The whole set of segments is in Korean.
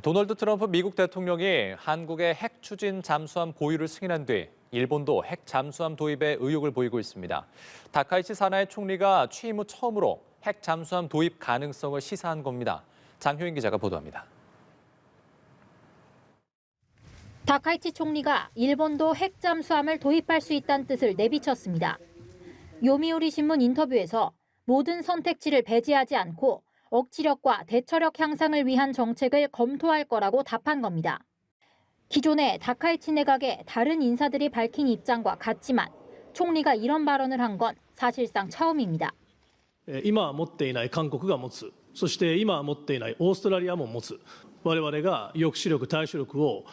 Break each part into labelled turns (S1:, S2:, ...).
S1: 도널드 트럼프 미국 대통령이 한국의 핵 추진 잠수함 보유를 승인한 뒤 일본도 핵 잠수함 도입에 의욕을 보이고 있습니다. 다카이치 사나이 총리가 취임 후 처음으로 핵 잠수함 도입 가능성을 시사한 겁니다. 장효인 기자가 보도합니다.
S2: 다카이치 총리가 일본도 핵 잠수함을 도입할 수 있다는 뜻을 내비쳤습니다. 요미우리 신문 인터뷰에서 모든 선택지를 배제하지 않고 억지력과 대처력 향상을 위한 정책을 검토할 거라고 답한 겁니다. 기존의 다카이치 내각의 다른 인사들이 밝힌 입장과 같지만 총리가 이런 발언을 한 건 사실상 처음입니다.
S3: 今持っていない韓国が持つ、そして今持っていないオーストラリアも持つ、我々が抑止力、対処力を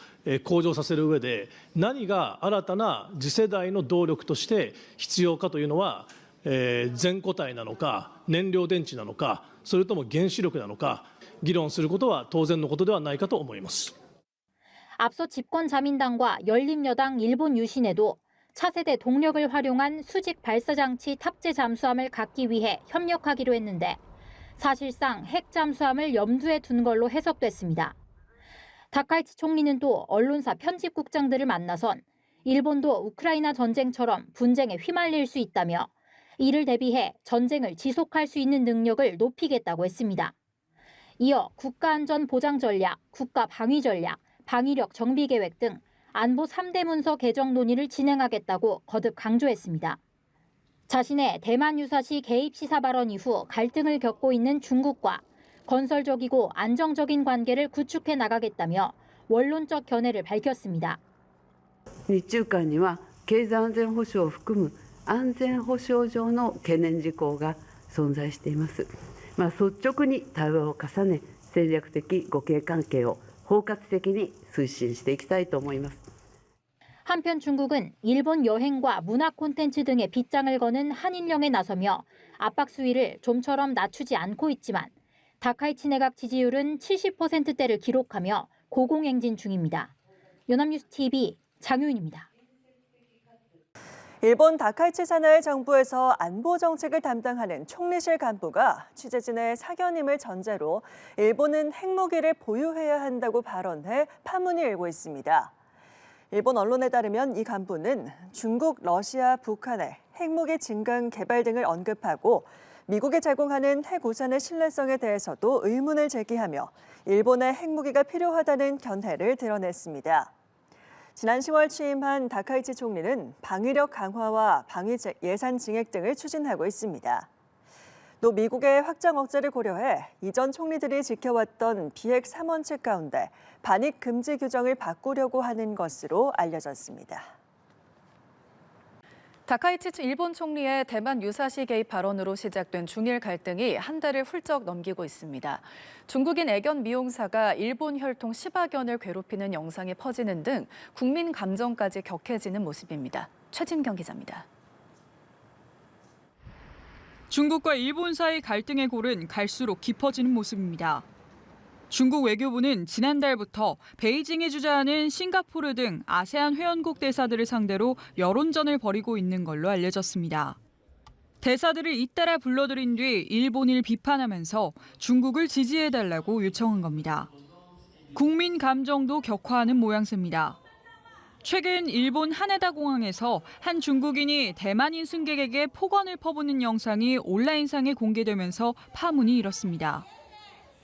S3: 向上させる上で何が新たな次世代の動力として必要かというのは、全固体なのか燃料電池なのかそれとも原子力なのか議論することは当然のことではないかと思います。
S2: 앞서 집권자민당과 열린여당 일본 유신에도 차세대 동력을 활용한 수직 발사장치 탑재 잠수함을 갖기 위해 협력하기로 했는데 사실상 핵 잠수함을 염두에 둔 걸로 해석됐습니다. 다카이치 총리는 또 언론사 편집국장들을 만나선 일본도 우크라이나 전쟁처럼 분쟁에 휘말릴 수 있다며 이를 대비해 전쟁을 지속할 수 있는 능력을 높이겠다고 했습니다. 이어 국가안전보장 전략, 국가방위 전략, 방위력 정비 계획 등 안보 3대 문서 개정 논의를 진행하겠다고 거듭 강조했습니다. 자신의 대만 유사시 개입 시사 발언 이후 갈등을 겪고 있는 중국과 건설적이고 안정적인 관계를 구축해 나가겠다며 원론적 견해를 밝혔습니다.
S4: 日中間には経済安全保障を含む安全保障上の懸念事項が存在しています。率直に対話を重ね、戦略的互恵関係を包括的に推進していきたいと思います。
S2: 한편 중국은 일본 여행과 문화 콘텐츠 등의 빗장을 거는 한일령에 나서며 압박 수위를 좀처럼 낮추지 않고 있지만 다카이치 내각 지지율은 70%대를 기록하며 고공행진 중입니다. 연합뉴스 TV 장효인입니다.
S5: 일본 다카이치 사나이 정부에서 안보 정책을 담당하는 총리실 간부가 취재진의 사견임을 전제로 일본은 핵무기를 보유해야 한다고 발언해 파문이 일고 있습니다. 일본 언론에 따르면 이 간부는 중국, 러시아, 북한의 핵무기 증강 개발 등을 언급하고 미국에 제공하는 핵우산의 신뢰성에 대해서도 의문을 제기하며 일본의 핵무기가 필요하다는 견해를 드러냈습니다. 지난 10월 취임한 다카이치 총리는 방위력 강화와 방위 예산 증액 등을 추진하고 있습니다. 또 미국의 확장 억제를 고려해 이전 총리들이 지켜왔던 비핵 3원칙 가운데 반입 금지 규정을 바꾸려고 하는 것으로 알려졌습니다.
S6: 다카이치 일본 총리의 대만 유사시 개입 발언으로 시작된 중일 갈등이 한 달을 훌쩍 넘기고 있습니다. 중국인 애견 미용사가 일본 혈통 시바견을 괴롭히는 영상이 퍼지는 등 국민 감정까지 격해지는 모습입니다. 최진경 기자입니다.
S7: 중국과 일본 사이 갈등의 골은 갈수록 깊어지는 모습입니다. 중국 외교부는 지난달부터 베이징이 주재하는 싱가포르 등 아세안 회원국 대사들을 상대로 여론전을 벌이고 있는 걸로 알려졌습니다. 대사들을 잇따라 불러들인 뒤 일본을 비판하면서 중국을 지지해달라고 요청한 겁니다. 국민 감정도 격화하는 모양새입니다. 최근 일본 하네다 공항에서 한 중국인이 대만인 승객에게 폭언을 퍼붓는 영상이 온라인상에 공개되면서 파문이 일었습니다.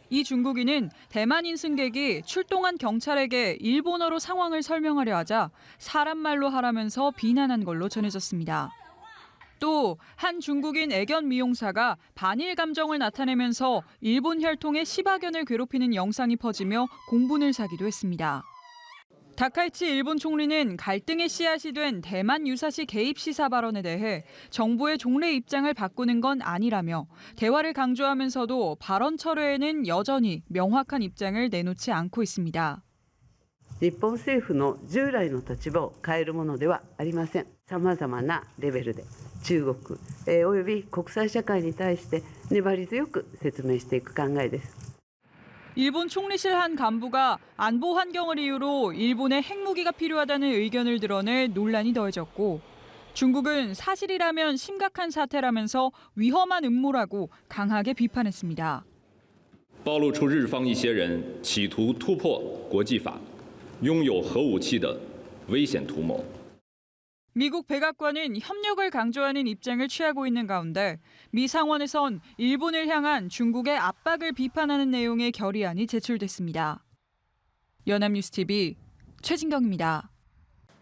S7: 이 중국인은 대만인 승객이 출동한 경찰에게 일본어로 상황을 설명하려 하자 사람 말로 하라면서 비난한 걸로 전해졌습니다. 또 한 중국인 애견 미용사가 반일 감정을 나타내면서 일본 혈통의 시바견을 괴롭히는 영상이 퍼지며 공분을 사기도 했습니다. 다카이치 일본 총리는 갈등의 씨앗이 된 대만 유사시 개입 시사 발언에 대해 정부의 종래 입장을 바꾸는 건 아니라며 대화를 강조하면서도 발언 철회에는 여전히 명확한 입장을 내놓지 않고 있습니다.
S4: 日本政府の従来の立場を変えるものではありません。さまざまなレベルで中国および国際社会に対して粘り強く説明していく考えです。
S7: 일본 총리실 한 간부가 안보 환경을 이유로 일본에 핵무기가 필요하다는 의견을 드러내 논란이 더해졌고 중국은 사실이라면 심각한 사태라면서 위험한 음모라고 강하게 비판했습니다.
S8: 暴露出日方一些人企图突破国际法、拥有核武器的危险图谋。
S7: 미국 백악관은 협력을 강조하는 입장을 취하고 있는 가운데 미 상원에선 일본을 향한 중국의 압박을 비판하는 내용의 결의안이 제출됐습니다. 연합뉴스TV 최진경입니다.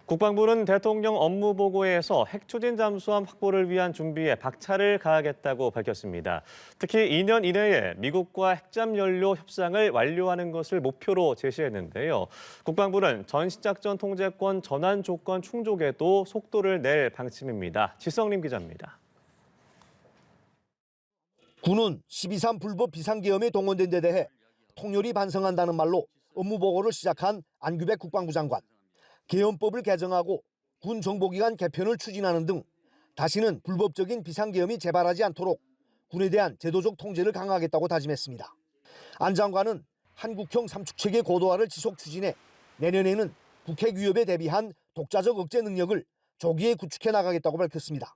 S9: 국방부는 대통령 업무보고에서 핵추진 잠수함 확보를 위한 준비에 박차를 가하겠다고 밝혔습니다. 특히 2년 이내에 미국과 핵잠 연료 협상을 완료하는 것을 목표로 제시했는데요. 국방부는 전시작전 통제권 전환 조건 충족에도 속도를 낼 방침입니다. 지성림 기자입니다.
S10: 군은 12.3 불법 비상계엄에 동원된 데 대해 통렬히 반성한다는 말로 업무보고를 시작한 안규백 국방부 장관. 계엄법을 개정하고 군 정보기관 개편을 추진하는 등 다시는 불법적인 비상계엄이 재발하지 않도록 군에 대한 제도적 통제를 강화하겠다고 다짐했습니다. 안 장관은 한국형 삼축체계 고도화를 지속 추진해 내년에는 북핵 위협에 대비한 독자적 억제 능력을 조기에 구축해 나가겠다고 밝혔습니다.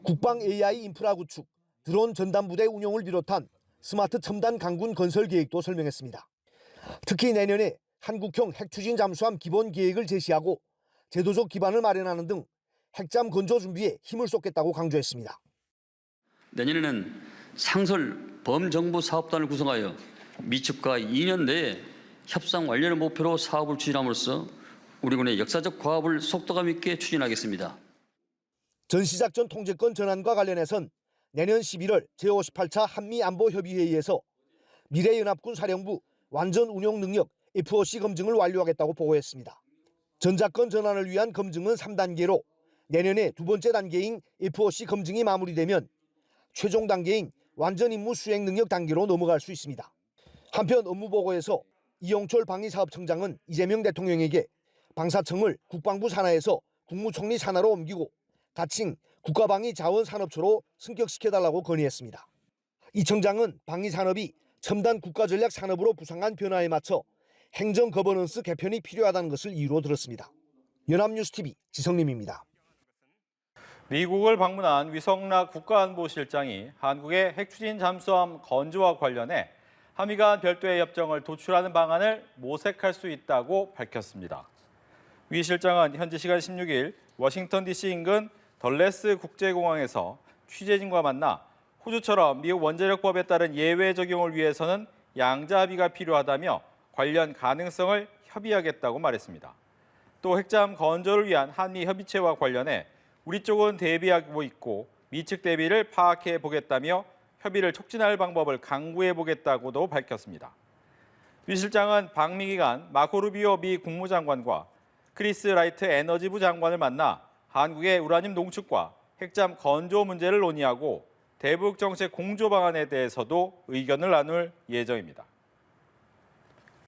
S10: 국방 AI 인프라 구축, 드론 전담부대 운용을 비롯한 스마트 첨단 강군 건설 계획도 설명했습니다. 특히 내년에 한국형 핵추진 잠수함 기본 계획을 제시하고 제도적 기반을 마련하는 등 핵잠 건조 준비에 힘을 쏟겠다고 강조했습니다.
S11: 내년에는 상설 범정부 사업단을 구성하여 미측과 2년 내에 협상 완료를 목표로 사업을 추진함으로써 우리 군의 역사적 과업을 속도감 있게 추진하겠습니다.
S10: 전시작전 통제권 전환과 관련해선 내년 11월 제58차 한미안보협의회의에서 미래연합군 사령부 완전 운용 능력 FOC 검증을 완료하겠다고 보고했습니다. 전작권 전환을 위한 검증은 3단계로 내년에 두 번째 단계인 FOC 검증이 마무리되면 최종 단계인 완전 임무 수행 능력 단계로 넘어갈 수 있습니다. 한편 업무보고에서 이용철 방위사업청장은 이재명 대통령에게 방사청을 국방부 산하에서 국무총리 산하로 옮기고 가칭 국가방위자원산업초로 승격시켜달라고 건의했습니다. 이 청장은 방위산업이 첨단 국가전략 산업으로 부상한 변화에 맞춰 행정 거버넌스 개편이 필요하다는 것을 이유로 들었습니다. 연합뉴스TV 지성림입니다.
S12: 미국을 방문한 위성락 국가안보실장이 한국의 핵추진 잠수함 건조와 관련해 한미 간 별도의 협정을 도출하는 방안을 모색할 수 있다고 밝혔습니다. 위 실장은 현지 시간 16일 워싱턴 DC 인근 덜레스 국제공항에서 취재진과 만나 호주처럼 미국 원자력법에 따른 예외 적용을 위해서는 양자 합의가 필요하다며 관련 가능성을 협의하겠다고 말했습니다. 또 핵잠 건조를 위한 한미 협의체와 관련해 우리 쪽은 대비하고 있고 미측 대비를 파악해 보겠다며 협의를 촉진할 방법을 강구해 보겠다고도 밝혔습니다. 위 실장은 방미 기간 마코 루비오 미 국무장관과 크리스 라이트 에너지부 장관을 만나 한국의 우라늄 농축과 핵잠 건조 문제를 논의하고 대북 정책 공조 방안에 대해서도 의견을 나눌 예정입니다.